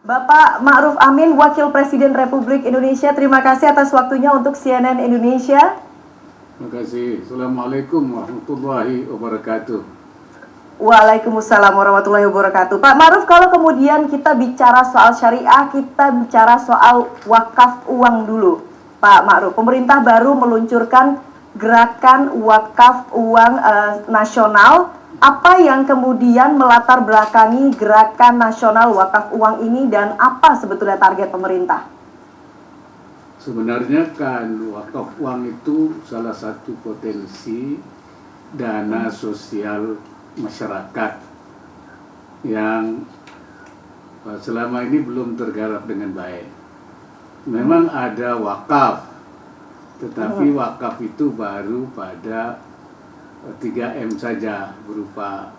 Bapak Ma'ruf Amin, Wakil Presiden Republik Indonesia, terima kasih atas waktunya untuk CNN Indonesia. Terima kasih. Assalamualaikum warahmatullahi wabarakatuh. Waalaikumsalam warahmatullahi wabarakatuh. Pak Ma'ruf, kalau kemudian kita bicara soal syariah, kita bicara soal wakaf uang dulu. Pak Ma'ruf, pemerintah baru meluncurkan gerakan wakaf uang nasional. Apa yang kemudian melatar belakangi gerakan nasional wakaf uang ini dan apa sebetulnya target pemerintah? Sebenarnya kan wakaf uang itu salah satu potensi dana sosial masyarakat yang selama ini belum tergarap dengan baik. Memang ada wakaf, tetapi wakaf itu baru pada 3M saja, berupa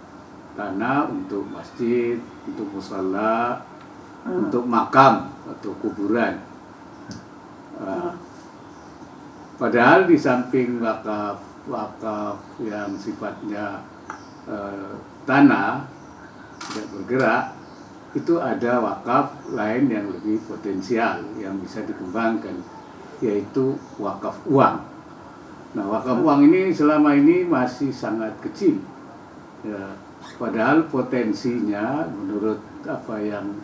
tanah untuk masjid, untuk musala, untuk makam atau kuburan. Padahal di samping wakaf yang sifatnya tanah tidak bergerak, itu ada wakaf lain yang lebih potensial yang bisa dikembangkan, yaitu wakaf uang. Nah, wakaf uang ini selama ini masih sangat kecil, ya, padahal potensinya menurut apa yang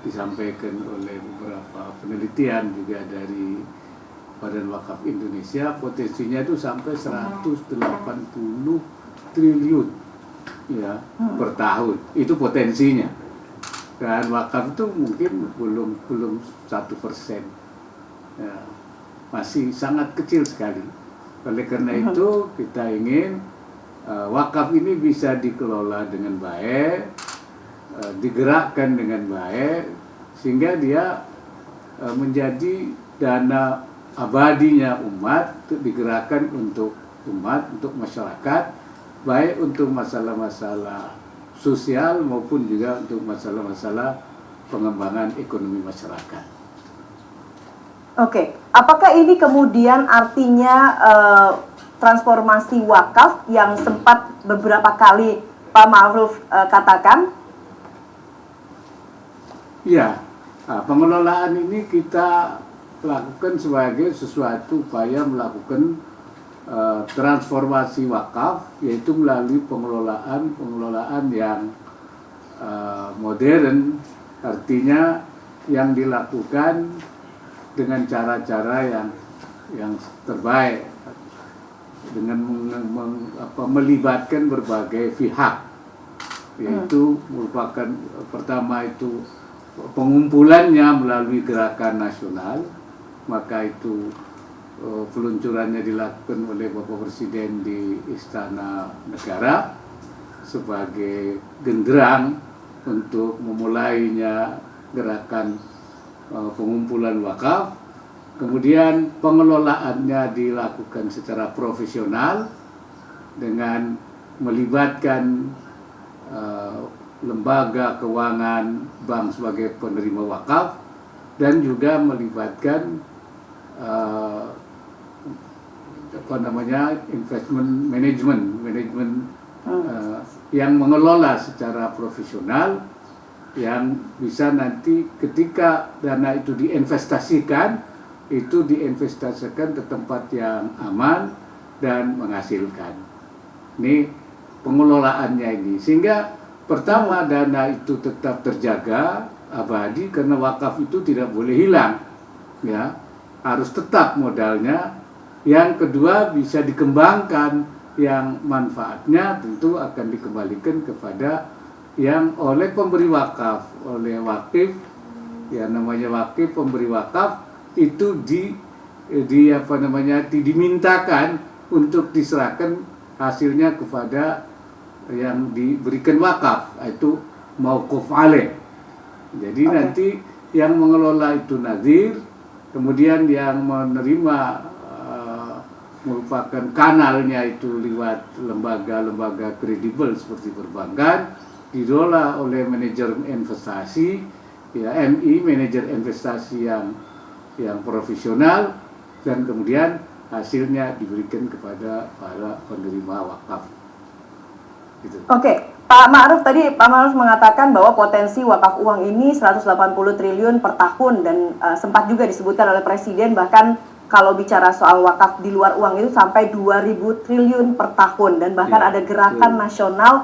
disampaikan oleh beberapa penelitian juga dari Badan Wakaf Indonesia, potensinya itu sampai 180 triliun ya per tahun. Itu potensinya. Dan wakaf itu mungkin belum 1%. Ya, masih sangat kecil sekali. Oleh karena itu kita ingin wakaf ini bisa dikelola dengan baik, digerakkan dengan baik, sehingga dia menjadi dana abadinya umat, digerakkan untuk umat, untuk masyarakat, baik untuk masalah-masalah sosial maupun juga untuk masalah-masalah pengembangan ekonomi masyarakat. Oke, apakah ini kemudian artinya transformasi wakaf yang sempat beberapa kali Pak Ma'ruf katakan? Ya, pengelolaan ini kita lakukan sebagai sesuatu upaya melakukan transformasi wakaf, yaitu melalui pengelolaan yang modern, artinya yang dilakukan dengan cara-cara yang terbaik, dengan melibatkan berbagai pihak, yaitu merupakan pertama itu pengumpulannya melalui gerakan nasional, maka itu peluncurannya dilakukan oleh Bapak Presiden di Istana Negara sebagai genderang untuk memulainya gerakan pengumpulan wakaf. Kemudian pengelolaannya dilakukan secara profesional dengan melibatkan lembaga keuangan, bank sebagai penerima wakaf, dan juga melibatkan investment management yang mengelola secara profesional, yang bisa nanti ketika dana itu diinvestasikan ke tempat yang aman dan menghasilkan. Ini pengelolaannya ini, sehingga pertama dana itu tetap terjaga abadi karena wakaf itu tidak boleh hilang, ya, harus tetap modalnya. Yang kedua, bisa dikembangkan, yang manfaatnya tentu akan dikembalikan kepada yang oleh pemberi wakaf, oleh wakif, ya namanya wakif, pemberi wakaf itu dimintakan untuk diserahkan hasilnya kepada yang diberikan wakaf, itu mauquf alaih. Jadi nanti yang mengelola itu nazir, kemudian yang menerima merupakan kanalnya itu lewat lembaga-lembaga kredibel seperti perbankan, dikelola oleh manajer investasi, ya MI, manajer investasi yang profesional, dan kemudian hasilnya diberikan kepada para penerima wakaf. Gitu. Oke, Pak Ma'ruf tadi, Pak Ma'ruf mengatakan bahwa potensi wakaf uang ini 180 triliun per tahun dan sempat juga disebutkan oleh Presiden bahkan kalau bicara soal wakaf di luar uang itu sampai 2000 triliun per tahun dan bahkan Ya, ada gerakan betul. nasional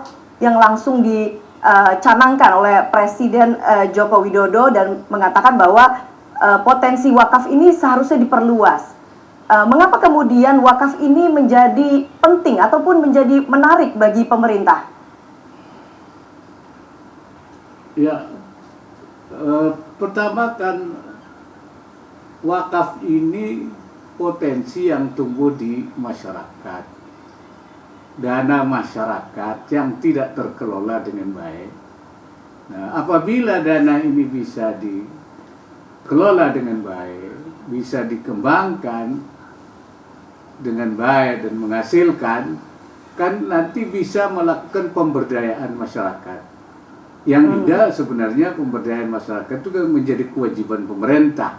yang langsung dicanangkan oleh Presiden Joko Widodo dan mengatakan bahwa potensi wakaf ini seharusnya diperluas. Mengapa kemudian wakaf ini menjadi penting ataupun menjadi menarik bagi pemerintah? Ya, pertama kan wakaf ini potensi yang tumbuh di masyarakat. Dana masyarakat yang tidak terkelola dengan baik. Nah, apabila dana ini bisa dikelola dengan baik, bisa dikembangkan dengan baik dan menghasilkan, kan nanti bisa melakukan pemberdayaan masyarakat. Yang juga sebenarnya pemberdayaan masyarakat itu kan menjadi kewajiban pemerintah.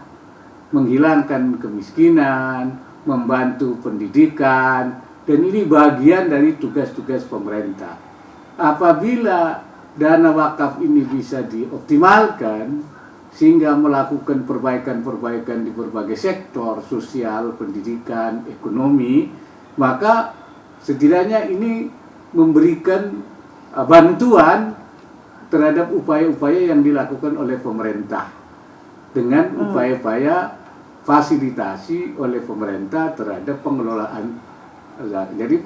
Menghilangkan kemiskinan, membantu pendidikan, dan ini bagian dari tugas-tugas pemerintah. Apabila dana wakaf ini bisa dioptimalkan, sehingga melakukan perbaikan-perbaikan di berbagai sektor, sosial, pendidikan, ekonomi, maka setidaknya ini memberikan bantuan terhadap upaya-upaya yang dilakukan oleh pemerintah dengan upaya-upaya fasilitasi oleh pemerintah terhadap pengelolaan. Jadi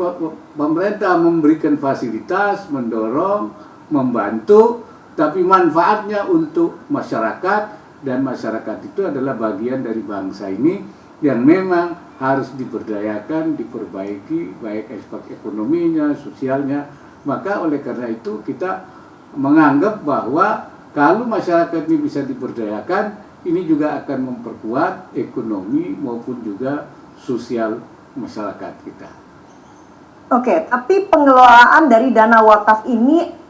pemerintah memberikan fasilitas, mendorong, membantu, tapi manfaatnya untuk masyarakat, dan masyarakat itu adalah bagian dari bangsa ini yang memang harus diberdayakan, diperbaiki, baik aspek ekonominya, sosialnya. Maka oleh karena itu kita menganggap bahwa kalau masyarakat ini bisa diberdayakan, ini juga akan memperkuat ekonomi maupun juga sosial masyarakat kita. Oke, tapi pengelolaan dari dana wakaf ini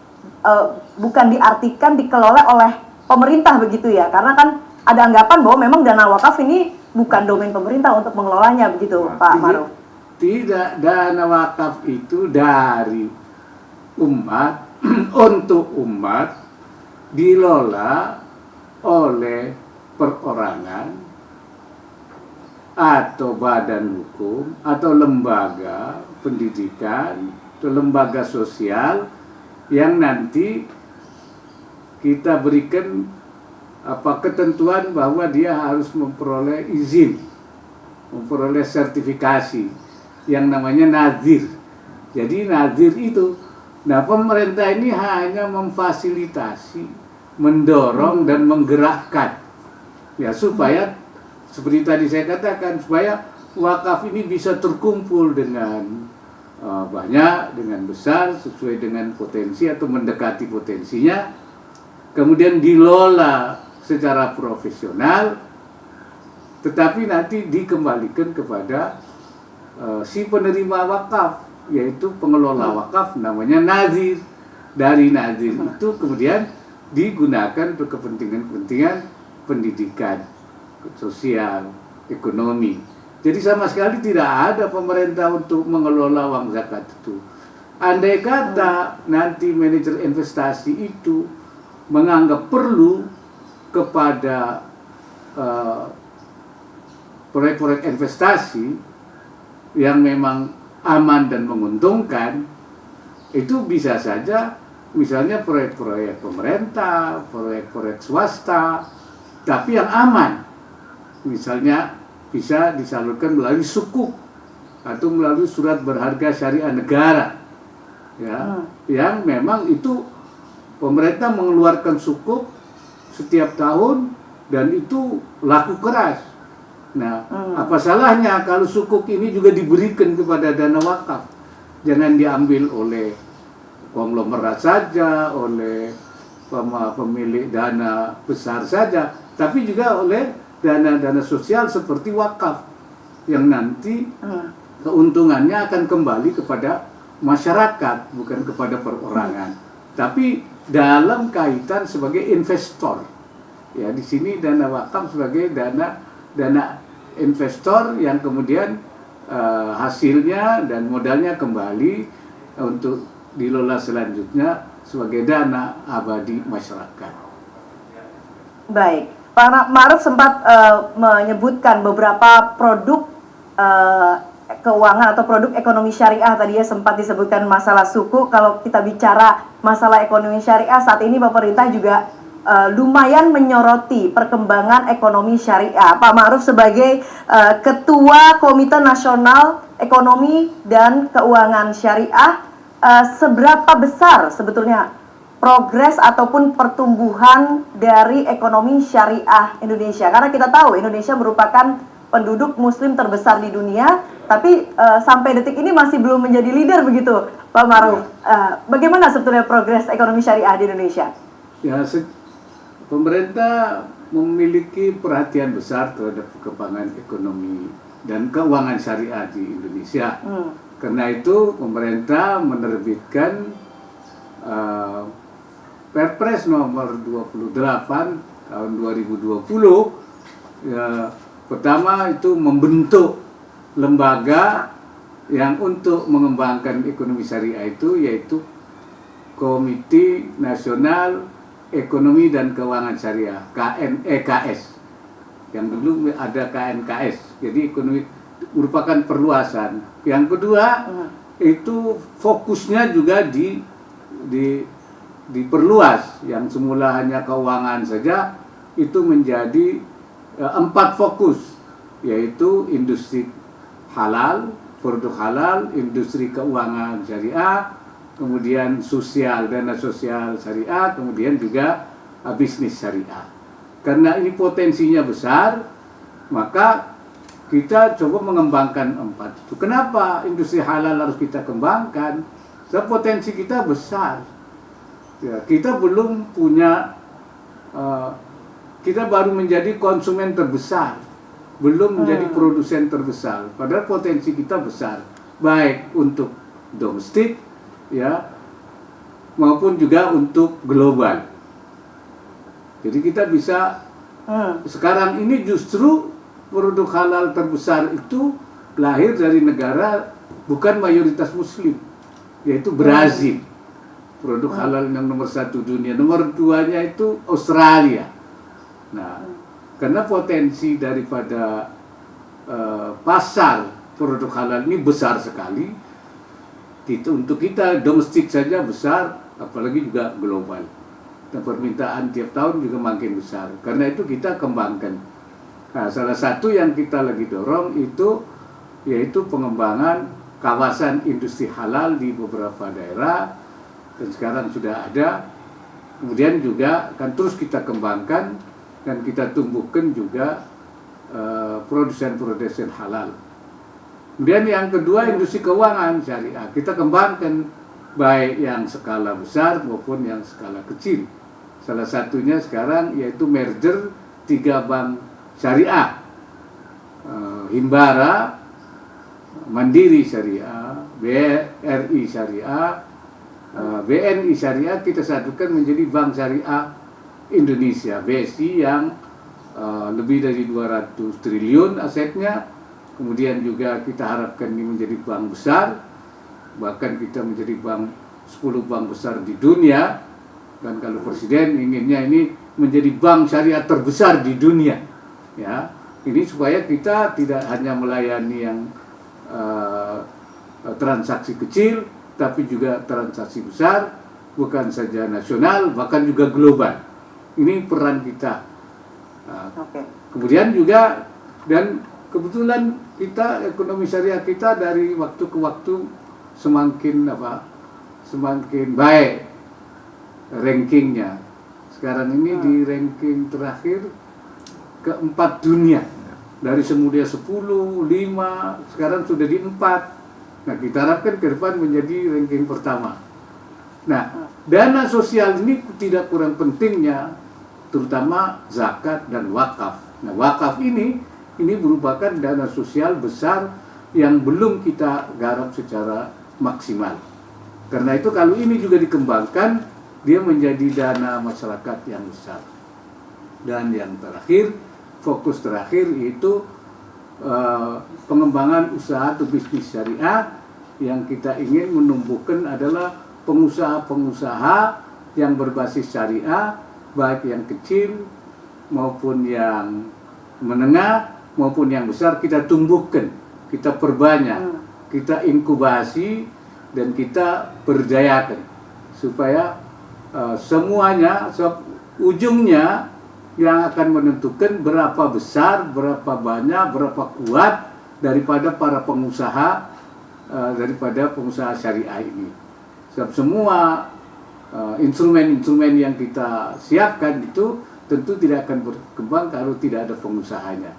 bukan diartikan dikelola oleh pemerintah begitu ya? Karena kan ada anggapan bahwa memang dana wakaf ini bukan domain pemerintah untuk mengelolanya begitu, Nah, Pak Ma'ruf. Tidak, dana wakaf itu dari umat untuk umat, dilola oleh perorangan atau badan hukum atau lembaga pendidikan atau lembaga sosial yang nanti kita berikan ketentuan bahwa dia harus memperoleh izin, memperoleh sertifikasi yang namanya nazir. Jadi nazir itu, nah pemerintah ini hanya memfasilitasi, mendorong dan menggerakkan ya supaya seperti tadi saya katakan, supaya wakaf ini bisa terkumpul dengan banyak, dengan besar, sesuai dengan potensi atau mendekati potensinya, kemudian dilola secara profesional, tetapi nanti dikembalikan kepada si penerima wakaf, yaitu pengelola wakaf namanya nazir. Dari nazir itu kemudian digunakan untuk kepentingan-kepentingan pendidikan, sosial, ekonomi. Jadi sama sekali tidak ada pemerintah untuk mengelola uang zakat itu. Andai kata nanti manajer investasi itu menganggap perlu kepada proyek-proyek investasi yang memang aman dan menguntungkan, itu bisa saja misalnya proyek-proyek pemerintah, proyek-proyek swasta, tapi yang aman. Misalnya bisa disalurkan melalui sukuk atau melalui surat berharga syariah negara, ya, yang memang itu pemerintah mengeluarkan sukuk setiap tahun dan itu laku keras. Nah, apa salahnya kalau sukuk ini juga diberikan kepada dana wakaf? Jangan diambil oleh konglomerat saja, oleh pemilik dana besar saja, tapi juga oleh dana-dana sosial seperti wakaf yang nanti keuntungannya akan kembali kepada masyarakat, bukan kepada perorangan. Tapi dalam kaitan sebagai investor, ya di sini dana wakaf sebagai dana investor yang kemudian hasilnya dan modalnya kembali untuk dilola selanjutnya sebagai dana abadi masyarakat. Baik, Pak Ma'ruf sempat menyebutkan beberapa produk keuangan atau produk ekonomi syariah, tadi ya sempat disebutkan masalah suku. Kalau kita bicara masalah ekonomi syariah, saat ini pemerintah juga lumayan menyoroti perkembangan ekonomi syariah. Pak Ma'ruf sebagai Ketua Komite Nasional Ekonomi dan Keuangan Syariah, seberapa besar sebetulnya progres ataupun pertumbuhan dari ekonomi syariah Indonesia? Karena kita tahu Indonesia merupakan penduduk muslim terbesar di dunia, tapi sampai detik ini masih belum menjadi leader begitu, Pak Ma'ruf. Bagaimana sebetulnya progres ekonomi syariah di Indonesia? Ya, pemerintah memiliki perhatian besar terhadap perkembangan ekonomi dan keuangan syariah di Indonesia. Karena itu pemerintah menerbitkan Perpres nomor 28 tahun 2020. Ya, pertama itu membentuk lembaga yang untuk mengembangkan ekonomi syariah itu, yaitu Komite Nasional Ekonomi dan Keuangan Syariah, KNEKS. Yang dulu ada KNKS. Jadi ekonomi merupakan perluasan. Yang kedua itu fokusnya juga diperluas. Yang semula hanya keuangan saja itu menjadi 4 fokus, yaitu industri halal, produk halal, industri keuangan syariah, kemudian sosial, dana sosial syariah, kemudian juga bisnis syariah. Karena ini potensinya besar, maka kita coba mengembangkan 4 itu. Kenapa industri halal harus kita kembangkan? Sebab potensi kita besar. Ya, kita belum punya, kita baru menjadi konsumen terbesar, belum menjadi produsen terbesar. Padahal potensi kita besar, baik untuk domestik, ya, maupun juga untuk global. Jadi kita bisa sekarang ini justru produk halal terbesar itu lahir dari negara bukan mayoritas muslim, yaitu Brazil. Produk halal yang nomor 1 dunia, nomor 2-nya itu Australia. Nah, karena potensi daripada pasar produk halal ini besar sekali, untuk kita domestik saja besar, apalagi juga global. Dan permintaan tiap tahun juga makin besar. Karena itu kita kembangkan. Nah, salah satu yang kita lagi dorong itu yaitu pengembangan kawasan industri halal di beberapa daerah, dan sekarang sudah ada. Kemudian juga akan terus kita kembangkan dan kita tumbuhkan juga produsen-produsen halal. Kemudian yang kedua, industri keuangan syariah. Kita kembangkan baik yang skala besar maupun yang skala kecil. Salah satunya sekarang yaitu merger 3 bank syariah. Himbara, Mandiri Syariah, BRI Syariah, BNI Syariah, kita satukan menjadi Bank Syariah Indonesia, BSI, yang lebih dari 200 triliun asetnya. Kemudian juga kita harapkan ini menjadi bank besar, bahkan kita menjadi 10 bank besar di dunia. Dan kalau Presiden inginnya ini menjadi bank syariah terbesar di dunia, ya, ini supaya kita tidak hanya melayani yang transaksi kecil, tapi juga transaksi besar, bukan saja nasional, bahkan juga global. Ini peran kita. Kemudian juga, dan kebetulan kita ekonomi syariah kita dari waktu ke waktu semakin baik rankingnya. Sekarang ini di ranking terakhir ke-4 dunia. Dari semula 10, 5, sekarang sudah di 4. Nah, kita harapkan ke depan menjadi ranking pertama. Nah, dana sosial ini tidak kurang pentingnya, terutama zakat dan wakaf. Nah, wakaf ini merupakan dana sosial besar yang belum kita garap secara maksimal. Karena itu kalau ini juga dikembangkan, dia menjadi dana masyarakat yang besar. Dan yang terakhir, fokus terakhir yaitu pengembangan usaha atau bisnis syariah yang kita ingin menumbuhkan adalah pengusaha-pengusaha yang berbasis syariah, baik yang kecil maupun yang menengah maupun yang besar, kita tumbuhkan, kita perbanyak, kita inkubasi dan kita berdayakan supaya semuanya, ujungnya yang akan menentukan berapa besar, berapa banyak, berapa kuat daripada para pengusaha, daripada pengusaha syariah ini. Sebab semua instrumen-instrumen yang kita siapkan itu tentu tidak akan berkembang kalau tidak ada pengusahanya.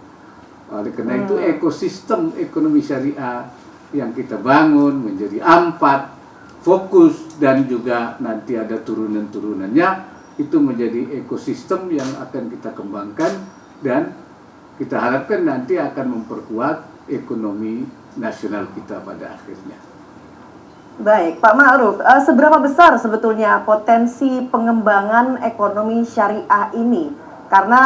Oleh karena itu ekosistem ekonomi syariah yang kita bangun menjadi 4, fokus, dan juga nanti ada turunan-turunannya, itu menjadi ekosistem yang akan kita kembangkan dan kita harapkan nanti akan memperkuat ekonomi nasional kita pada akhirnya. Baik, Pak Ma'ruf, seberapa besar sebetulnya potensi pengembangan ekonomi syariah ini? Karena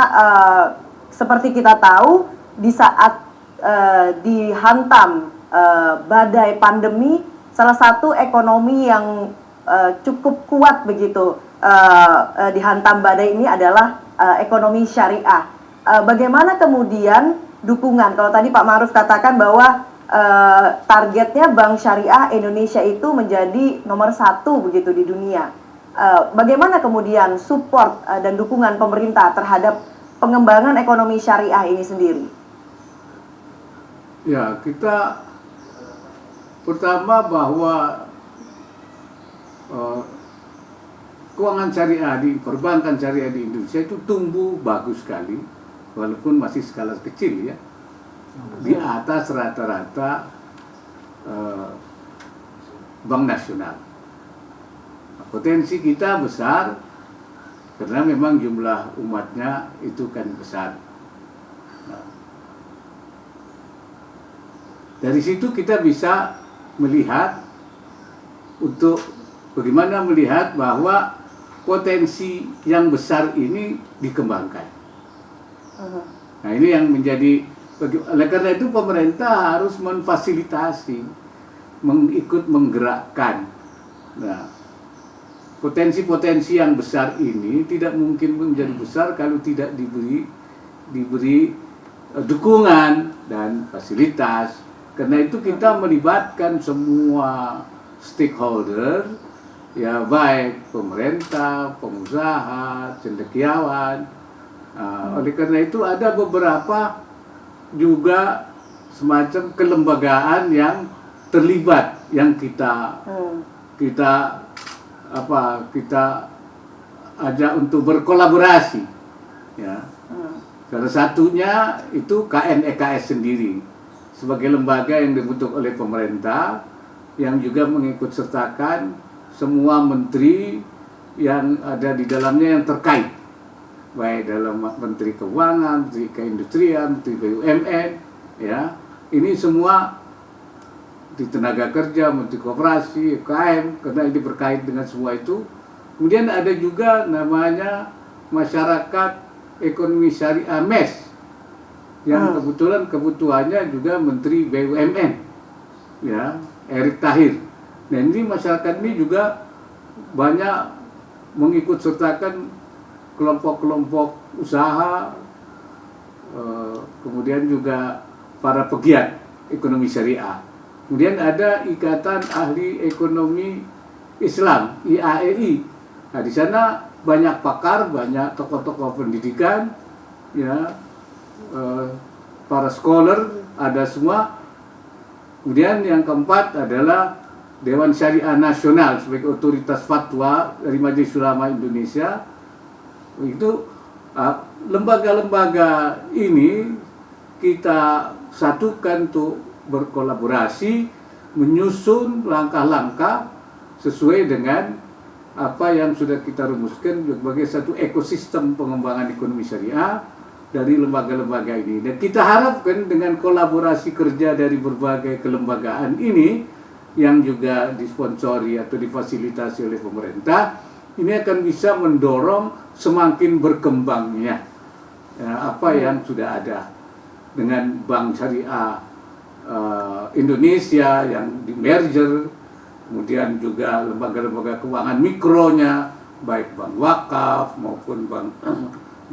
seperti kita tahu, di saat dihantam badai pandemi, salah satu ekonomi yang cukup kuat begitu dihantam badai ini adalah ekonomi syariah. Bagaimana kemudian dukungan? Kalau tadi Pak Ma'ruf katakan bahwa targetnya Bank Syariah Indonesia itu menjadi nomor 1 begitu di dunia. Bagaimana kemudian support dan dukungan pemerintah terhadap pengembangan ekonomi syariah ini sendiri? Ya, kita pertama bahwa keuangan syariah di perbankan syariah di Indonesia itu tumbuh bagus sekali, walaupun masih skala kecil ya, di atas rata-rata bank nasional. Potensi kita besar karena memang jumlah umatnya itu kan besar. Nah, dari situ kita bisa melihat untuk bagaimana melihat bahwa potensi yang besar ini dikembangkan. Nah, ini yang menjadi, oleh karena itu pemerintah harus memfasilitasi, ikut menggerakkan. Nah, potensi-potensi yang besar ini tidak mungkin menjadi besar kalau tidak diberi dukungan dan fasilitas. Karena itu kita melibatkan semua stakeholder, ya, baik pemerintah, pengusaha, cendekiawan. Oleh karena itu ada beberapa juga semacam kelembagaan yang terlibat, yang kita ajak untuk berkolaborasi, ya. Salah satunya itu KNEKS sendiri sebagai lembaga yang dibentuk oleh pemerintah yang juga mengikut sertakan semua menteri yang ada di dalamnya yang terkait, baik dalam Menteri Keuangan, Menteri Keindustrian, Menteri BUMN, ya. Ini semua di tenaga kerja, Menteri Koperasi, UKM, karena ini berkait dengan semua itu. Kemudian ada juga namanya Masyarakat Ekonomi Syariah MES, yang kebetulan kebutuhannya juga Menteri BUMN, ya, Erick Thohir. Nah, ini masyarakat ini juga banyak mengikut sertakan kelompok-kelompok usaha, kemudian juga para pegiat ekonomi syariah. Kemudian ada Ikatan Ahli Ekonomi Islam, IAEI. Nah, di sana banyak pakar, banyak tokoh-tokoh pendidikan, ya, para scholar ada semua. Kemudian yang keempat adalah Dewan Syariah Nasional sebagai otoritas fatwa dari Majelis Ulama Indonesia. Itu lembaga-lembaga ini kita satukan untuk berkolaborasi menyusun langkah-langkah sesuai dengan apa yang sudah kita rumuskan sebagai satu ekosistem pengembangan ekonomi syariah dari lembaga-lembaga ini. Dan kita harapkan dengan kolaborasi kerja dari berbagai kelembagaan ini yang juga disponsori atau difasilitasi oleh pemerintah, ini akan bisa mendorong semakin berkembangnya apa yang sudah ada dengan Bank Syariah Indonesia yang di merger kemudian juga lembaga-lembaga keuangan mikronya, baik bank wakaf maupun bank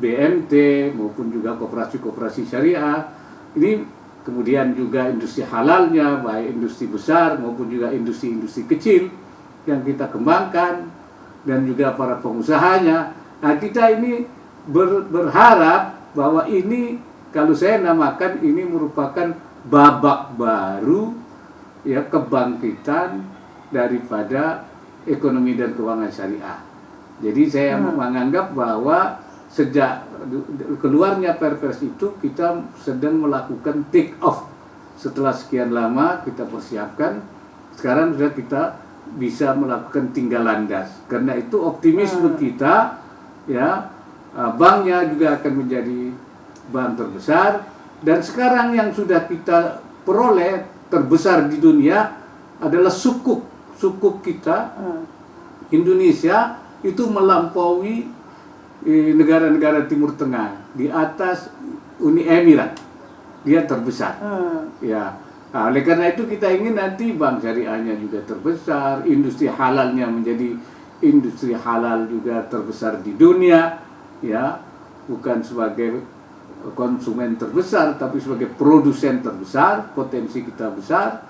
BMT maupun juga koperasi-koperasi syariah. Ini kemudian juga industri halalnya, baik industri besar maupun juga industri-industri kecil yang kita kembangkan, dan juga para pengusahanya. Nah, kita ini berharap bahwa ini, kalau saya namakan ini merupakan babak baru ya kebangkitan daripada ekonomi dan keuangan syariah. Jadi saya menganggap bahwa sejak keluarnya Perpres itu kita sedang melakukan take off. Setelah sekian lama kita persiapkan, sekarang sudah kita bisa melakukan tinggal landas. Karena itu optimisme kita ya, banknya juga akan menjadi bank terbesar, dan sekarang yang sudah kita peroleh terbesar di dunia adalah sukuk kita Indonesia itu melampaui negara-negara Timur Tengah, di atas Uni Emirat, dia terbesar. Ya, nah, oleh karena itu kita ingin nanti bank syariahnya juga terbesar, industri halalnya menjadi industri halal juga terbesar di dunia, ya, bukan sebagai konsumen terbesar tapi sebagai produsen terbesar. Potensi kita besar,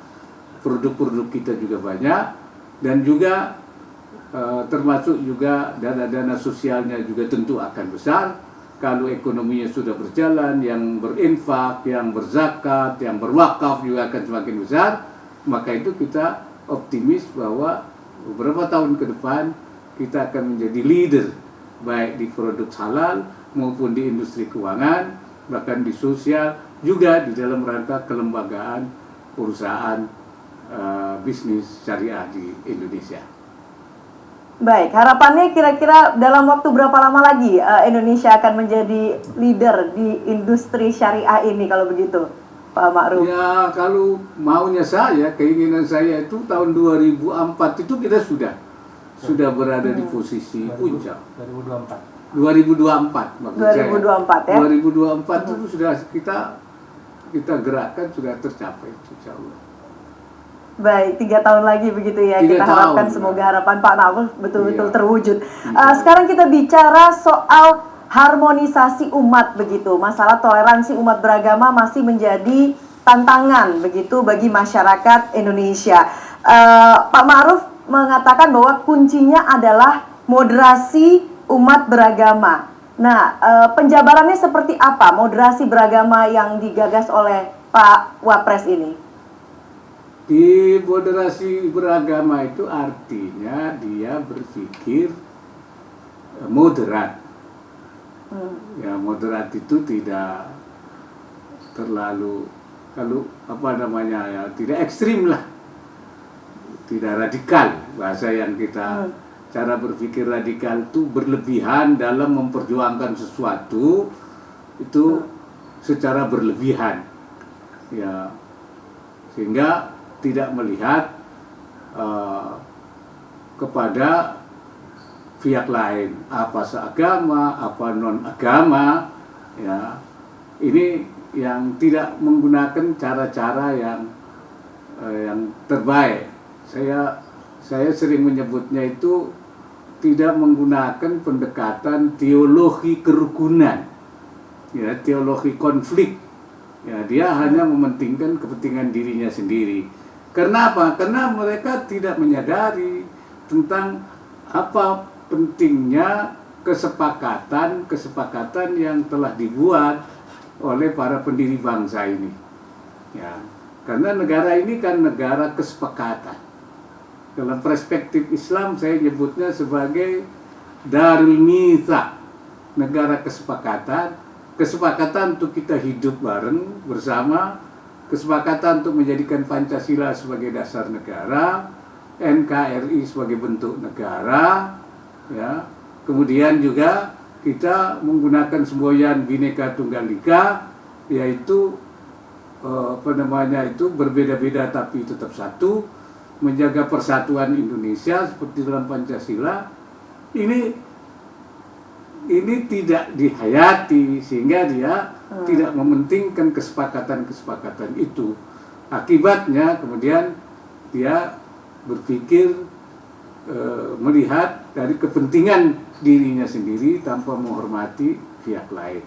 produk-produk kita juga banyak, dan juga termasuk juga dana-dana sosialnya juga tentu akan besar. Kalau ekonominya sudah berjalan, yang berinfak, yang berzakat, yang berwakaf juga akan semakin besar. Maka itu kita optimis bahwa beberapa tahun ke depan kita akan menjadi leader, baik di produk halal maupun di industri keuangan, bahkan di sosial, juga di dalam rangka kelembagaan perusahaan bisnis syariah di Indonesia. Baik, harapannya kira-kira dalam waktu berapa lama lagi Indonesia akan menjadi leader di industri syariah ini kalau begitu, Pak Ma'ruf? Ya, kalau maunya saya, keinginan saya itu tahun 2004 itu kita sudah berada di posisi puncak. 2024 maksud 2024 saya. ya? 2024 itu sudah kita gerakkan, sudah tercapai, insya Allah. Baik, 3 tahun lagi begitu ya. 3 kita harapkan tahun, semoga harapan Pak Ma'ruf betul-betul Iya. terwujud. Sekarang kita bicara soal harmonisasi umat begitu. Masalah toleransi umat beragama masih menjadi tantangan begitu bagi masyarakat Indonesia. Pak Ma'ruf mengatakan bahwa kuncinya adalah moderasi umat beragama. Nah, penjabarannya seperti apa moderasi beragama yang digagas oleh Pak Wapres ini? Di moderasi beragama itu artinya dia berpikir moderat. Ya, moderat itu tidak terlalu, kalau apa namanya ya, tidak ekstrim lah, tidak radikal. Bahasa yang kita cara berpikir radikal itu berlebihan dalam memperjuangkan sesuatu itu secara berlebihan, ya, sehingga tidak melihat kepada pihak lain, apa seagama, apa non agama, ya. Ini yang tidak menggunakan cara-cara yang terbaik. Saya sering menyebutnya itu tidak menggunakan pendekatan teologi kerukunan, ya, teologi konflik. Ya, dia hanya mementingkan kepentingan dirinya sendiri. Karena apa? Karena mereka tidak menyadari tentang apa pentingnya kesepakatan yang telah dibuat oleh para pendiri bangsa ini. Ya, karena negara ini kan negara kesepakatan. Dalam perspektif Islam saya nyebutnya sebagai Darul Mitsaq, negara kesepakatan untuk kita hidup bareng bersama, kesepakatan untuk menjadikan Pancasila sebagai dasar negara, NKRI sebagai bentuk negara, ya. Kemudian juga kita menggunakan semboyan Bhinneka Tunggal Ika, yaitu berbeda-beda tapi tetap satu, menjaga persatuan Indonesia seperti dalam Pancasila. Ini tidak dihayati, sehingga dia tidak mementingkan kesepakatan itu. Akibatnya kemudian dia berpikir melihat dari kepentingan dirinya sendiri tanpa menghormati pihak lain.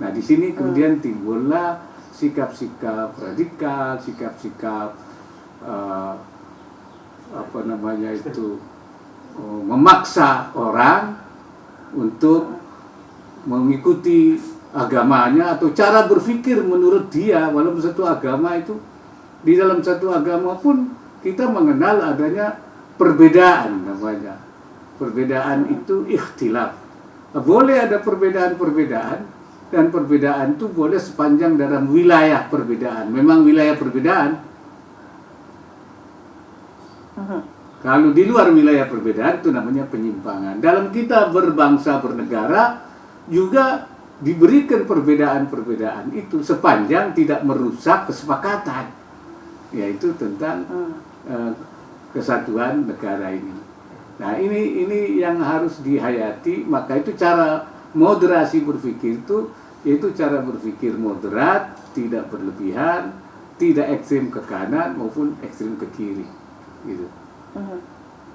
Nah, di sini kemudian timbullah sikap-sikap radikal, sikap-sikap memaksa orang untuk mengikuti agamanya atau cara berpikir menurut dia. Walaupun satu agama itu, di dalam satu agama pun kita mengenal adanya perbedaan namanya. Perbedaan itu ikhtilaf. Boleh ada perbedaan-perbedaan, dan perbedaan itu boleh sepanjang dalam wilayah perbedaan. Memang wilayah perbedaan. Kalau di luar wilayah perbedaan itu namanya penyimpangan. Dalam kita berbangsa bernegara juga diberikan perbedaan-perbedaan itu sepanjang tidak merusak kesepakatan, yaitu tentang kesatuan negara ini. Nah, ini yang harus dihayati. Maka itu cara moderasi berpikir itu, yaitu cara berpikir moderat, tidak berlebihan, tidak ekstrem ke kanan maupun ekstrem ke kiri, gitu.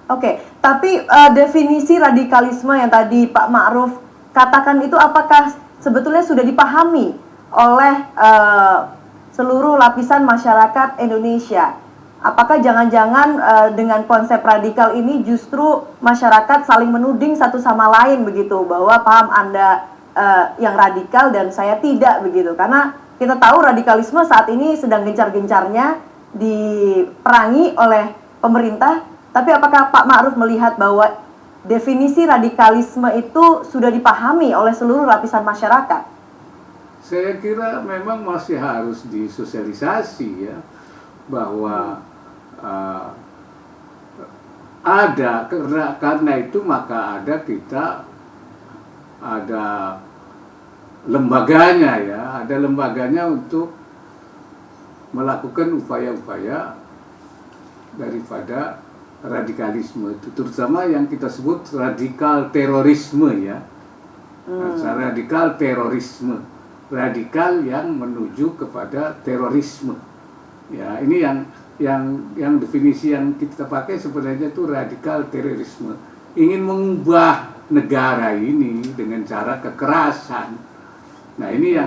Oke, tapi definisi radikalisme yang tadi Pak Ma'ruf katakan itu apakah sebetulnya sudah dipahami oleh seluruh lapisan masyarakat Indonesia? Apakah jangan-jangan dengan konsep radikal ini justru masyarakat saling menuding satu sama lain begitu, bahwa paham Anda yang radikal dan saya tidak begitu? Karena kita tahu radikalisme saat ini sedang gencar-gencarnya diperangi oleh pemerintah. Tapi apakah Pak Ma'ruf melihat bahwa definisi radikalisme itu sudah dipahami oleh seluruh lapisan masyarakat? Saya kira memang masih harus disosialisasi ya, bahwa ada, karena itu maka ada lembaganya ya, ada lembaganya untuk melakukan upaya-upaya daripada radikalisme itu, terutama yang kita sebut radikal terorisme ya. Radikal terorisme, radikal yang menuju kepada terorisme ya. Ini yang definisi yang kita pakai sebenarnya itu radikal terorisme, ingin mengubah negara ini dengan cara kekerasan. Nah, ini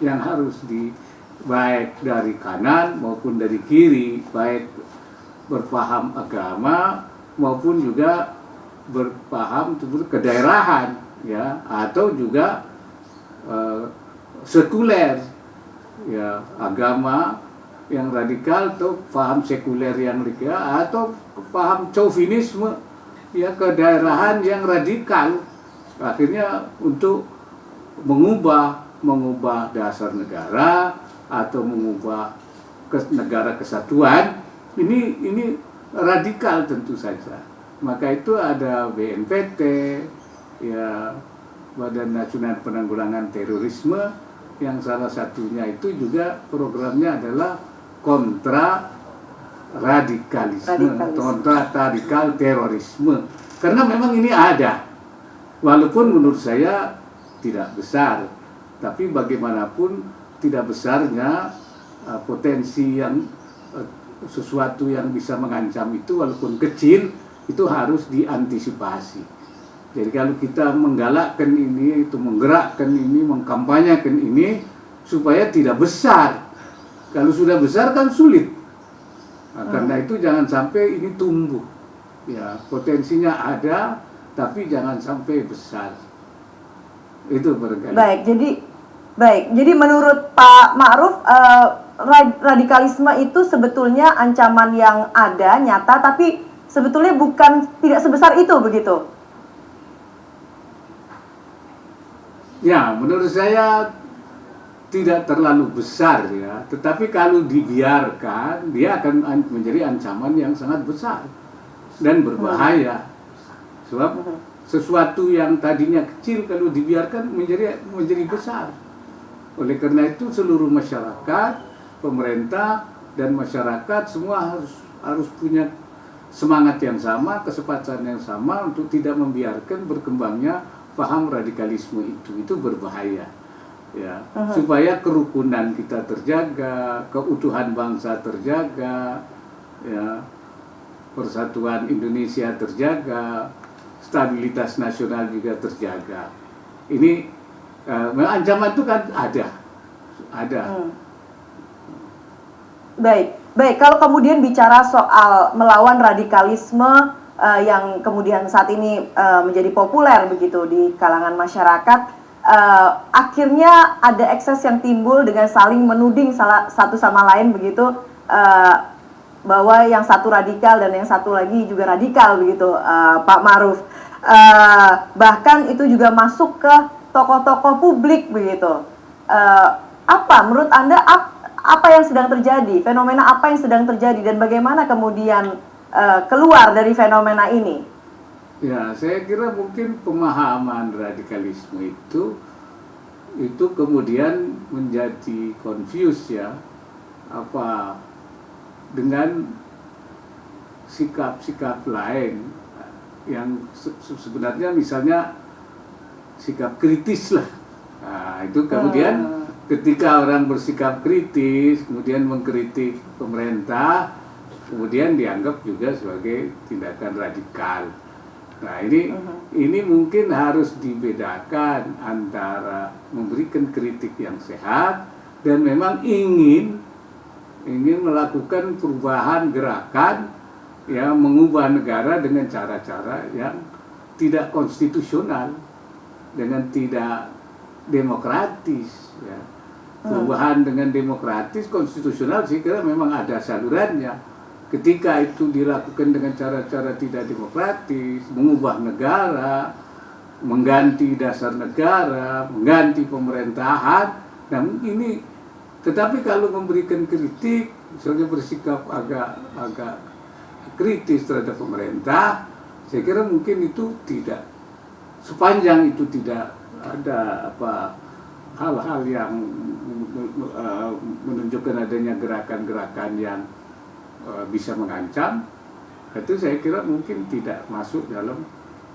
yang harus baik dari kanan maupun dari kiri, baik berpaham agama maupun juga berpaham kedaerahan ya, atau juga sekuler ya, agama yang radikal atau paham sekuler yang radikal, atau paham chauvinisme ya, kedaerahan yang radikal. Akhirnya untuk mengubah dasar negara atau mengubah negara kesatuan, ini radikal tentu saja. Maka itu ada BNPT ya, Badan Nasional Penanggulangan Terorisme, yang salah satunya itu juga programnya adalah kontra radikalisme, kontra radikal terorisme. Karena memang ini ada, walaupun menurut saya tidak besar, tapi bagaimanapun tidak besarnya potensi yang sesuatu yang bisa mengancam itu, walaupun kecil, itu harus diantisipasi. Jadi kalau kita menggalakkan ini, itu menggerakkan ini, mengkampanyekan ini supaya tidak besar. Kalau sudah besar kan sulit. Nah, karena itu jangan sampai ini tumbuh. Ya, potensinya ada, tapi jangan sampai besar. Itu barangkali. Baik. Jadi menurut Pak Ma'ruf, radikalisme itu sebetulnya ancaman yang ada, nyata, tapi sebetulnya tidak sebesar itu begitu. Ya, menurut saya tidak terlalu besar ya, tetapi kalau dibiarkan dia akan menjadi ancaman yang sangat besar dan berbahaya. Sebab sesuatu yang tadinya kecil kalau dibiarkan menjadi besar. Oleh karena itu seluruh masyarakat, pemerintah dan masyarakat semua harus punya semangat yang sama, kesepakatan yang sama untuk tidak membiarkan berkembangnya paham radikalisme itu berbahaya. Ya, supaya kerukunan kita terjaga, keutuhan bangsa terjaga, ya, persatuan Indonesia terjaga, stabilitas nasional juga terjaga. Ini ancaman itu kan ada. Baik. Kalau kemudian bicara soal melawan radikalisme yang kemudian saat ini menjadi populer begitu di kalangan masyarakat, akhirnya ada ekses yang timbul dengan saling menuding satu sama lain begitu, bahwa yang satu radikal dan yang satu lagi juga radikal begitu, Pak Ma'ruf. Bahkan itu juga masuk ke tokoh-tokoh publik begitu. Apa menurut Anda apa yang sedang terjadi? Fenomena apa yang sedang terjadi dan bagaimana kemudian keluar dari fenomena ini? Ya, saya kira mungkin pemahaman radikalisme itu kemudian menjadi confused ya, dengan sikap-sikap lain yang sebenarnya misalnya sikap kritis lah. Nah, itu kemudian ketika orang bersikap kritis, kemudian mengkritik pemerintah, kemudian dianggap juga sebagai tindakan radikal. Nah, ini mungkin harus dibedakan antara memberikan kritik yang sehat dan memang ingin melakukan perubahan gerakan ya, mengubah negara dengan cara-cara yang tidak konstitusional, dengan tidak demokratis ya. Perubahan dengan demokratis, konstitusional saya kira memang ada salurannya. Ketika itu dilakukan dengan cara-cara tidak demokratis, mengubah negara, mengganti dasar negara, mengganti pemerintahan, nah ini. Tetapi kalau memberikan kritik, misalnya bersikap agak kritis terhadap pemerintah, saya kira mungkin itu tidak, sepanjang itu tidak ada hal-hal yang menunjukkan adanya gerakan-gerakan yang bisa mengancam, itu saya kira mungkin tidak masuk dalam.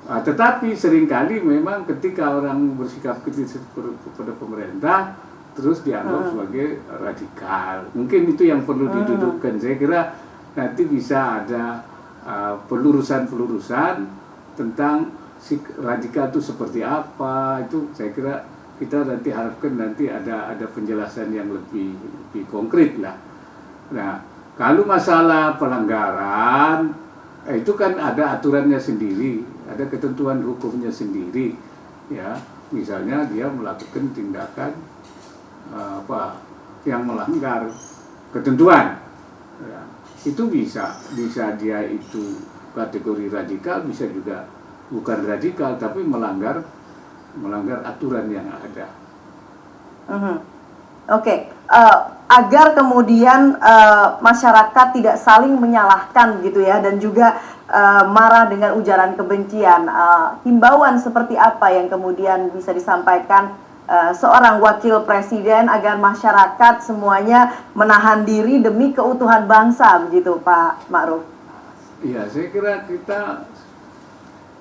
Tetapi seringkali memang ketika orang bersikap kritis kepada pemerintah terus dianggap sebagai radikal. Mungkin itu yang perlu didudukkan. Saya kira nanti bisa ada pelurusan-pelurusan tentang radikal itu seperti apa. Itu saya kira kita nanti harapkan nanti ada penjelasan yang lebih konkret lah. Nah, kalau masalah pelanggaran itu kan ada aturannya sendiri, ada ketentuan hukumnya sendiri, ya. Misalnya dia melakukan tindakan yang melanggar ketentuan, ya. Itu bisa dia itu kategori radikal, bisa juga bukan radikal tapi melanggar aturan yang ada. Oke. Agar kemudian masyarakat tidak saling menyalahkan gitu ya, dan juga marah dengan ujaran kebencian, himbauan seperti apa yang kemudian bisa disampaikan seorang wakil presiden agar masyarakat semuanya menahan diri demi keutuhan bangsa begitu, Pak Ma'ruf? Iya, saya kira kita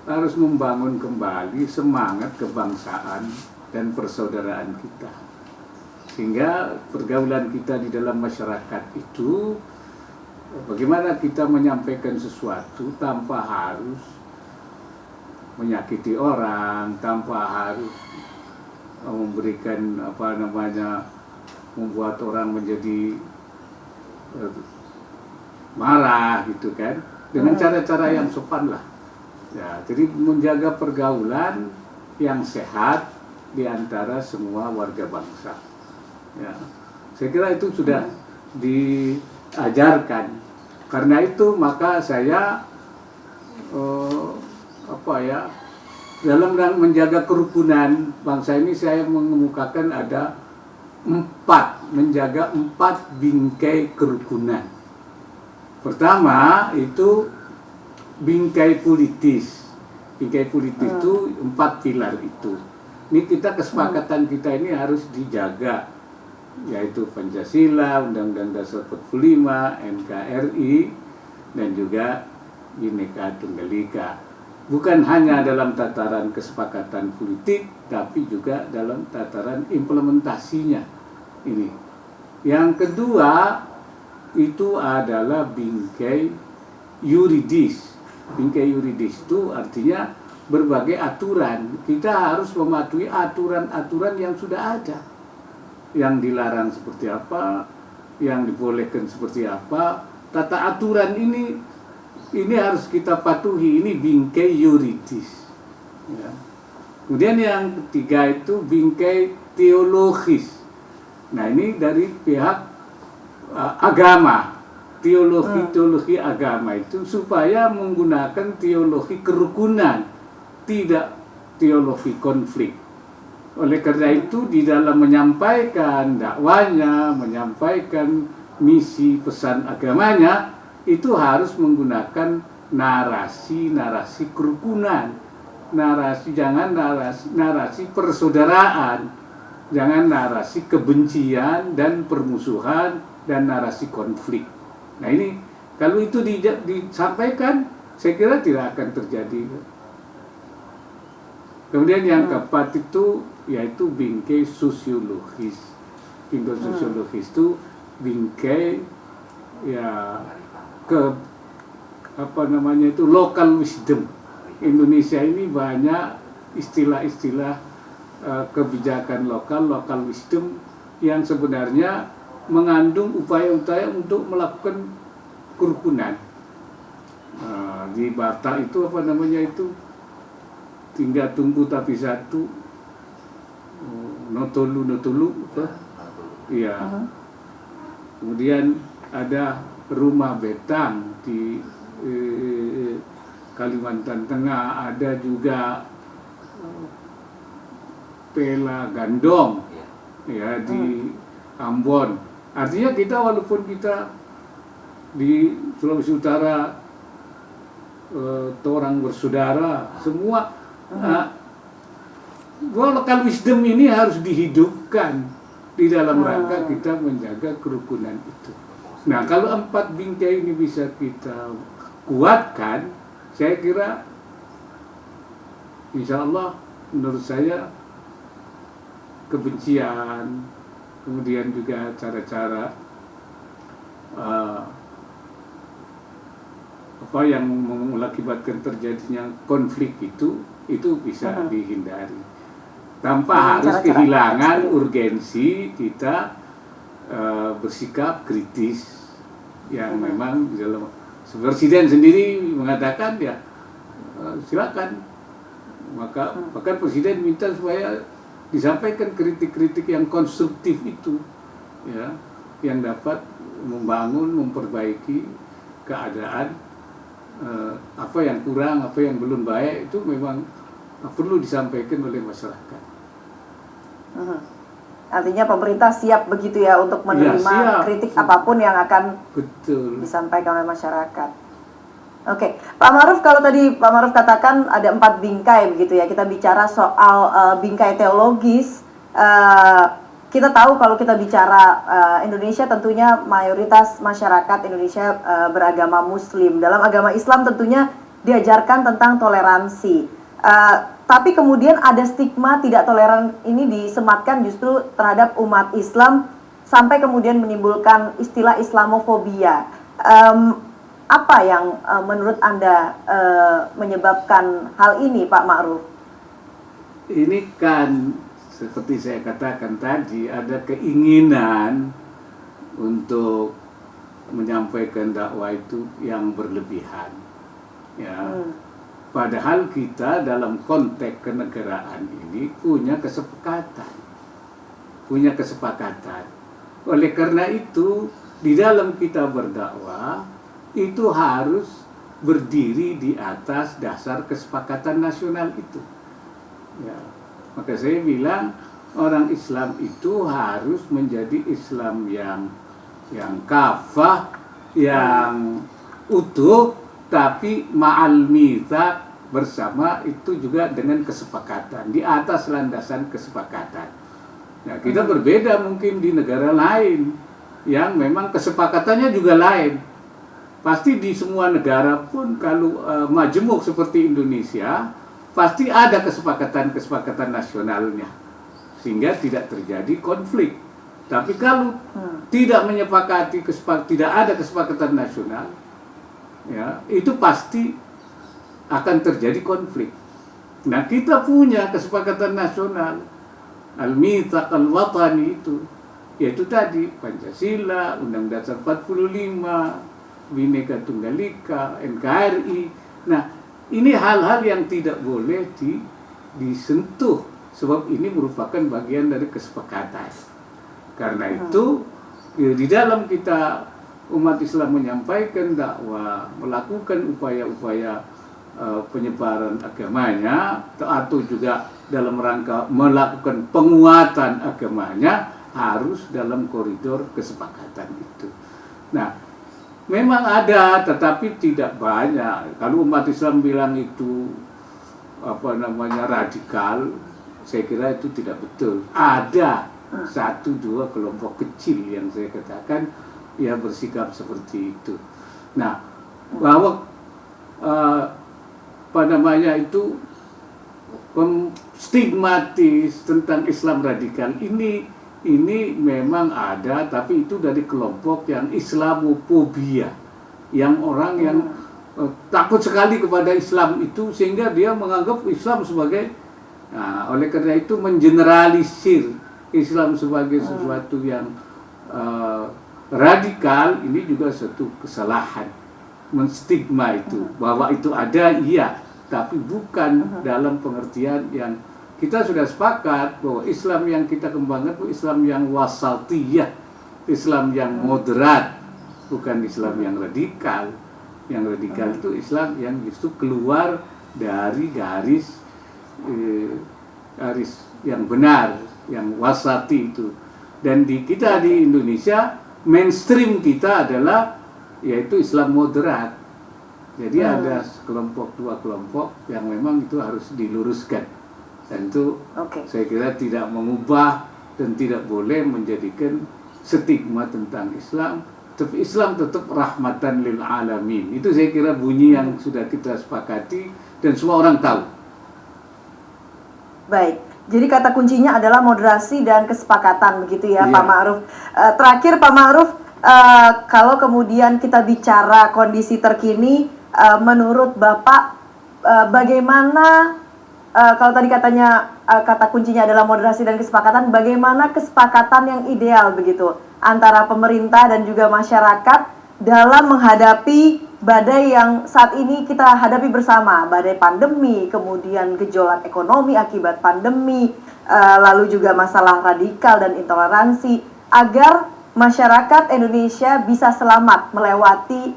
harus membangun kembali semangat kebangsaan dan persaudaraan kita, sehingga pergaulan kita di dalam masyarakat itu bagaimana kita menyampaikan sesuatu tanpa harus menyakiti orang, tanpa harus memberikan membuat orang menjadi marah gitu kan, dengan cara-cara yang sopan lah. Ya, jadi menjaga pergaulan yang sehat di antara semua warga bangsa. Ya, saya kira itu sudah diajarkan. Karena itu maka saya dalam menjaga kerukunan bangsa ini saya mengemukakan ada menjaga 4 bingkai kerukunan. Pertama itu bingkai politis. Bingkai politis itu 4 pilar itu. Ini kesepakatan kita ini harus dijaga, yaitu Pancasila, Undang-Undang Dasar 45, NKRI, dan juga Bhinneka Tunggal Ika. Bukan hanya dalam tataran kesepakatan politik, tapi juga dalam tataran implementasinya. Ini. Yang kedua itu adalah bingkai yuridis. Bingkai yuridis itu artinya berbagai aturan. Kita harus mematuhi aturan-aturan yang sudah ada. Yang dilarang seperti apa, yang dibolehkan seperti apa. Tata aturan ini harus kita patuhi. Ini bingkai yuridis. Ya. Kemudian yang ketiga itu bingkai teologis. Nah, ini dari pihak agama. Teologi agama itu supaya menggunakan teologi kerukunan, tidak teologi konflik. Oleh karena itu di dalam menyampaikan dakwanya, menyampaikan misi pesan agamanya, itu harus menggunakan narasi kerukunan. Jangan narasi persaudaraan, jangan narasi kebencian dan permusuhan dan narasi konflik. Nah, ini kalau itu disampaikan, saya kira tidak akan terjadi. Kemudian yang keempat itu yaitu bingkai sosiologis. Bingkai sosiologis itu bingkai ya local wisdom. Indonesia ini banyak istilah-istilah kebijakan local wisdom yang sebenarnya mengandung upaya-upaya untuk melakukan kerukunan. Di Batak itu tinggal tunggu tapi satu, notolu iya. Kemudian ada rumah betang di Kalimantan Tengah, ada juga pela gandong ya di Ambon. Artinya kita walaupun kita di Sulawesi Utara orang bersaudara semua, local wisdom ini harus dihidupkan di dalam rangka kita menjaga kerukunan itu. Nah, kalau 4 bingkai ini bisa kita kuatkan, saya kira insya Allah menurut saya kebencian, kemudian juga cara-cara yang mengakibatkan terjadinya konflik itu bisa dihindari tanpa harus kehilangan urgensi kita bersikap kritis yang memang di dalam Presiden sendiri mengatakan ya silakan, bahkan Presiden minta supaya disampaikan kritik-kritik yang konstruktif itu, ya, yang dapat memperbaiki keadaan, apa yang kurang, apa yang belum baik itu memang perlu disampaikan oleh masyarakat. Artinya pemerintah siap begitu ya untuk menerima kritik apapun yang akan disampaikan oleh masyarakat. Oke, Pak Ma'ruf, kalau tadi Pak Ma'ruf katakan ada 4 bingkai begitu ya, kita bicara soal bingkai teologis. Kita tahu kalau kita bicara Indonesia tentunya mayoritas masyarakat Indonesia beragama Muslim. Dalam agama Islam tentunya diajarkan tentang toleransi. Tapi kemudian ada stigma tidak toleran ini disematkan justru terhadap umat Islam sampai kemudian menimbulkan istilah Islamofobia. Apa yang menurut Anda menyebabkan hal ini, Pak Ma'ruf? Ini kan seperti saya katakan tadi, ada keinginan untuk menyampaikan dakwah itu yang berlebihan. Ya. Padahal kita dalam konteks kenegaraan ini punya kesepakatan. Oleh karena itu, di dalam kita berdakwah itu harus berdiri di atas dasar kesepakatan nasional itu. Ya. Maka saya bilang orang Islam itu harus menjadi Islam yang kafah, yang utuh, tapi ma'al mitsaq, bersama itu juga dengan kesepakatan, di atas landasan kesepakatan. Nah, kita berbeda mungkin di negara lain yang memang kesepakatannya juga lain. Pasti di semua negara pun kalau majemuk seperti Indonesia, pasti ada kesepakatan nasionalnya, sehingga tidak terjadi konflik. Tapi kalau tidak menyepakati tidak ada kesepakatan nasional, ya itu pasti akan terjadi konflik. Nah, kita punya kesepakatan nasional, Al-Mitsaq Al-Watani itu, yaitu tadi Pancasila, Undang Dasar 45, Bhinneka Tunggal Ika, NKRI. Nah, ini hal-hal yang tidak boleh disentuh, sebab ini merupakan bagian dari kesepakatan. Karena itu, di dalam kita umat Islam menyampaikan dakwah, melakukan upaya-upaya penyebaran agamanya, atau juga dalam rangka melakukan penguatan agamanya, harus dalam koridor kesepakatan itu. Nah, memang ada, tetapi tidak banyak. Kalau umat Islam bilang itu radikal, saya kira itu tidak betul. Ada satu dua kelompok kecil yang saya katakan ya bersikap seperti itu. Nah, bahwa itu stigmatis tentang Islam radikal ini memang ada, tapi itu dari kelompok yang Islamofobia, yang orang yang takut sekali kepada Islam itu, sehingga dia menganggap Islam sebagai, oleh karena itu mengeneralisir Islam sebagai sesuatu yang radikal. Ini juga satu kesalahan, menstigma itu, bahwa itu ada, iya, tapi bukan dalam pengertian yang kita sudah sepakat bahwa Islam yang kita kembangkan itu Islam yang wasatiyah, Islam yang moderat, bukan Islam yang radikal. Yang radikal itu Islam yang justru keluar dari garis yang benar, yang wasati itu. Dan kita di Indonesia, mainstream kita adalah yaitu Islam moderat. Jadi ada dua kelompok yang memang itu harus diluruskan. Dan itu saya kira tidak mengubah dan tidak boleh menjadikan stigma tentang Islam. Tapi Islam tetap rahmatan lil alamin. Itu saya kira bunyi yang sudah kita sepakati dan semua orang tahu. Baik, jadi kata kuncinya adalah moderasi dan kesepakatan, begitu ya, Pak Ma'ruf. Terakhir Pak Ma'ruf, kalau kemudian kita bicara kondisi terkini, menurut Bapak bagaimana, kalau tadi katanya kata kuncinya adalah moderasi dan kesepakatan, bagaimana kesepakatan yang ideal begitu antara pemerintah dan juga masyarakat dalam menghadapi badai yang saat ini kita hadapi bersama, badai pandemi, kemudian gejolak ekonomi akibat pandemi, lalu juga masalah radikal dan intoleransi, agar masyarakat Indonesia bisa selamat melewati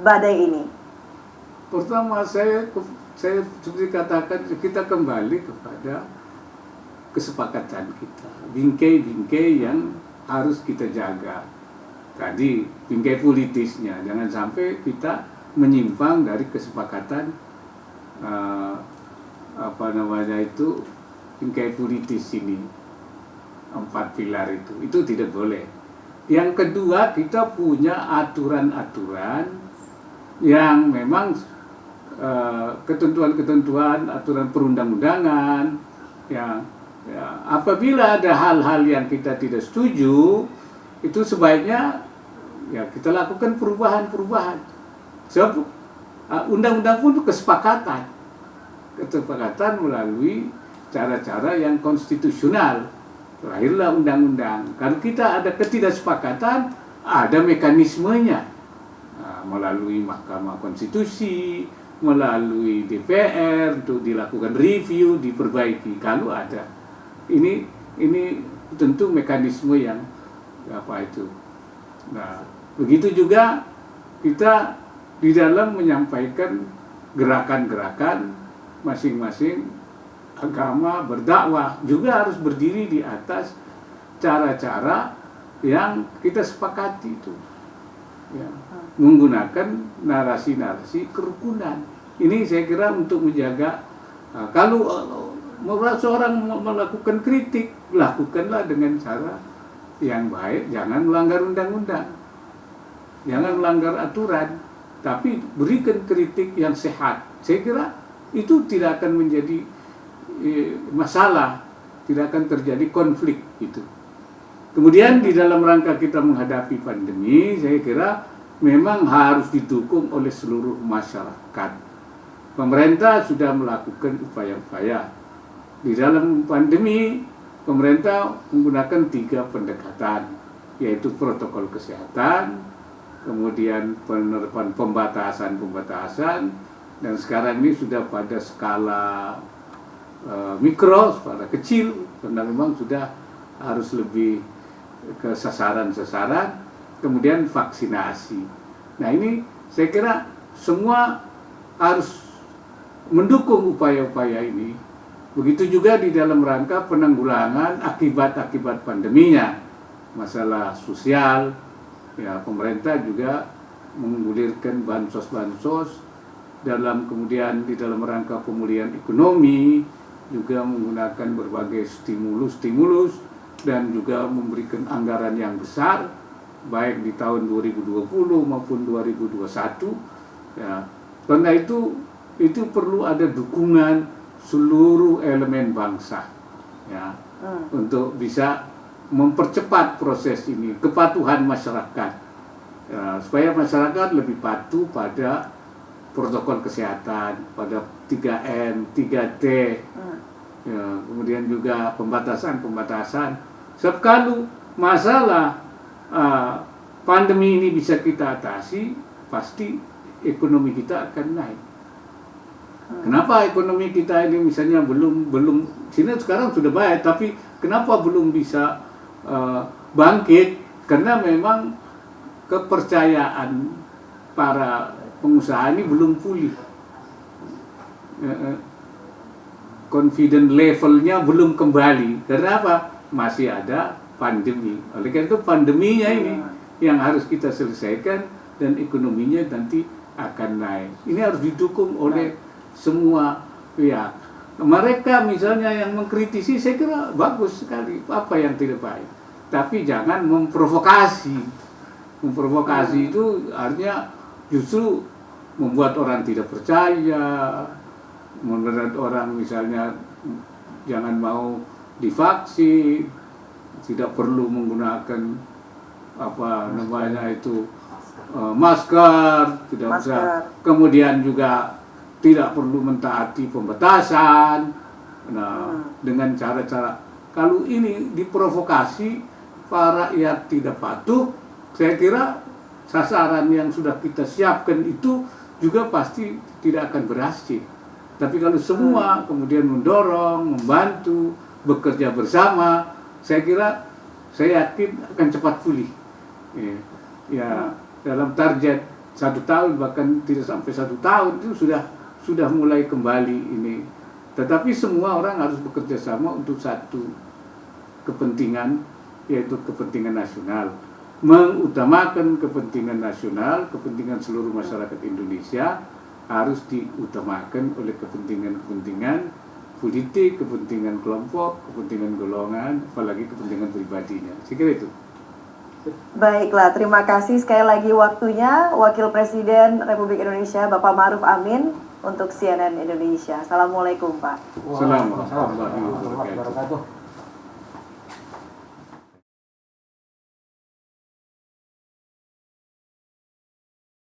badai ini? Pertama, saya seperti katakan, kita kembali kepada kesepakatan kita, bingkai-bingkai yang harus kita jaga. Tadi bingkai politisnya, jangan sampai kita menyimpang dari kesepakatan bingkai politis ini, 4 pilar itu tidak boleh. Yang kedua, kita punya aturan-aturan yang memang ketentuan-ketentuan, aturan perundang-undangan yang apabila ada hal-hal yang kita tidak setuju, itu sebaiknya ya kita lakukan perubahan-perubahan. Sebab undang-undang pun kesepakatan melalui cara-cara yang konstitusional. Lahirlah undang-undang. Kalau kita ada ketidaksepakatan, ada mekanismenya, melalui Mahkamah Konstitusi, melalui DPR untuk dilakukan review, diperbaiki kalau ada. Ini tentu mekanisme yang Nah, begitu juga kita di dalam menyampaikan gerakan-gerakan masing-masing agama berdakwah juga harus berdiri di atas cara-cara yang kita sepakati itu. Ya, menggunakan narasi-narasi kerukunan. Ini saya kira untuk menjaga, kalau seorang melakukan kritik, lakukanlah dengan cara yang baik, jangan melanggar undang-undang, jangan melanggar aturan, tapi berikan kritik yang sehat. Saya kira itu tidak akan menjadi masalah, tidak akan terjadi konflik itu. Kemudian di dalam rangka kita menghadapi pandemi, saya kira memang harus didukung oleh seluruh masyarakat. Pemerintah sudah melakukan upaya-upaya. Di dalam pandemi, pemerintah menggunakan 3 pendekatan, yaitu protokol kesehatan, kemudian penerapan pembatasan, dan sekarang ini sudah pada skala mikro, skala kecil, karena memang sudah harus lebih ke sasaran-sasaran, kemudian vaksinasi. Nah ini saya kira semua harus mendukung upaya-upaya ini. Begitu juga di dalam rangka penanggulangan akibat-akibat pandeminya, masalah sosial, ya pemerintah juga menggulirkan bansos-bansos kemudian di dalam rangka pemulihan ekonomi, juga menggunakan berbagai stimulus dan juga memberikan anggaran yang besar baik di tahun 2020 maupun 2021 ya. Karena itu perlu ada dukungan seluruh elemen bangsa ya untuk bisa mempercepat proses ini, kepatuhan masyarakat ya, supaya masyarakat lebih patuh pada protokol kesehatan, pada 3M, 3T, ya, kemudian juga pembatasan. Sebab kalau masalah pandemi ini bisa kita atasi, pasti ekonomi kita akan naik. Kenapa ekonomi kita ini misalnya belum sini sekarang sudah baik, tapi kenapa belum bisa bangkit? Karena memang kepercayaan para pengusaha ini belum pulih, confident levelnya belum kembali. Karena apa? Masih ada pandemi. Oleh karena itu pandeminya ini yang harus kita selesaikan dan ekonominya nanti akan naik. Ini harus didukung oleh semua pihak. Mereka misalnya yang mengkritisi, saya kira bagus sekali, apa yang tidak baik. Tapi jangan memprovokasi. Memprovokasi itu artinya justru membuat orang tidak percaya, membuat orang misalnya jangan mau divaksin, tidak perlu menggunakan masker, tidak usah. Kemudian juga tidak perlu mentaati pembatasan. Nah, dengan cara-cara kalau ini diprovokasi, para rakyat tidak patuh, saya kira sasaran yang sudah kita siapkan itu juga pasti tidak akan berhasil. Tapi kalau semua kemudian mendorong, membantu, bekerja bersama, saya yakin akan cepat pulih. Ya, dalam target 1 tahun, bahkan tidak sampai 1 tahun itu sudah mulai kembali ini. Tetapi semua orang harus bekerja sama untuk satu kepentingan, yaitu kepentingan nasional. Mengutamakan kepentingan nasional, kepentingan seluruh masyarakat Indonesia harus diutamakan oleh kepentingan-kepentingan politik, kepentingan kelompok, kepentingan golongan, apalagi kepentingan pribadinya. Saya kira itu. Baiklah, terima kasih sekali lagi waktunya Wakil Presiden Republik Indonesia Bapak Ma'ruf Amin untuk CNN Indonesia. Assalamualaikum Pak. Assalamualaikum warahmatullahi wabarakatuh.